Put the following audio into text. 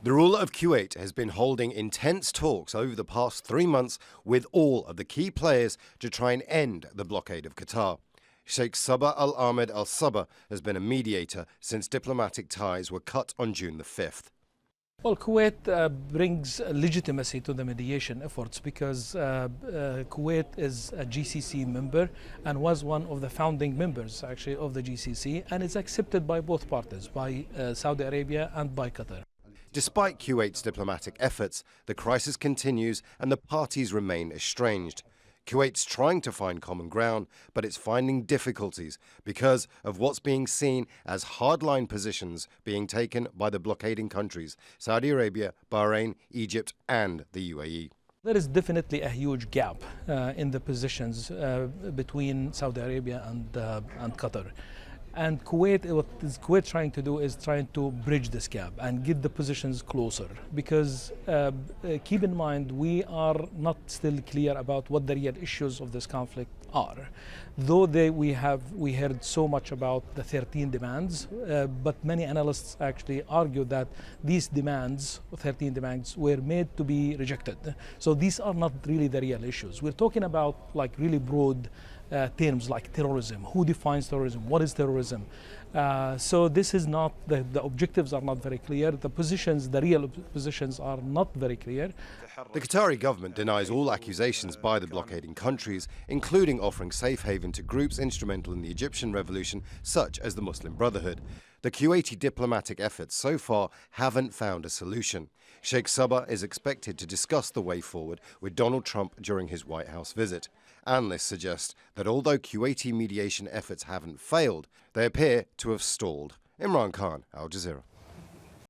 The ruler of Kuwait has been holding intense talks over the past 3 months with all of the key players to try and end the blockade of Qatar. Sheikh Sabah Al Ahmed Al Sabah has been a mediator since diplomatic ties were cut on June the 5th. Well, Kuwait brings legitimacy to the mediation efforts because Kuwait is a GCC member and was one of the founding members actually of the GCC, and is accepted by both parties, by Saudi Arabia and by Qatar. Despite Kuwait's diplomatic efforts, the crisis continues and the parties remain estranged. Kuwait's trying to find common ground, but it's finding difficulties because of what's being seen as hardline positions being taken by the blockading countries, Saudi Arabia, Bahrain, Egypt and the UAE. There is definitely a huge gap in the positions between Saudi Arabia and Qatar. And Kuwait, what is Kuwait trying to do is trying to bridge this gap and get the positions closer. Because keep in mind, we are not still clear about what the real issues of this conflict are. Though we heard so much about the 13 demands, but many analysts actually argue that these demands, 13 demands, were made to be rejected. So these are not really the real issues. We're talking about like really broad terms like terrorism. Who defines terrorism? What is terrorism? So this is not, the objectives are not very clear. The positions, the real positions are not very clear. The Qatari government denies all accusations by the blockading countries, including offering safe haven to groups instrumental in the Egyptian revolution, such as the Muslim Brotherhood. The Kuwaiti diplomatic efforts so far haven't found a solution. Sheikh Sabah is expected to discuss the way forward with Donald Trump during his White House visit. Analysts suggest that although Kuwaiti mediation efforts haven't failed, they appear to have stalled. Imran Khan, Al Jazeera.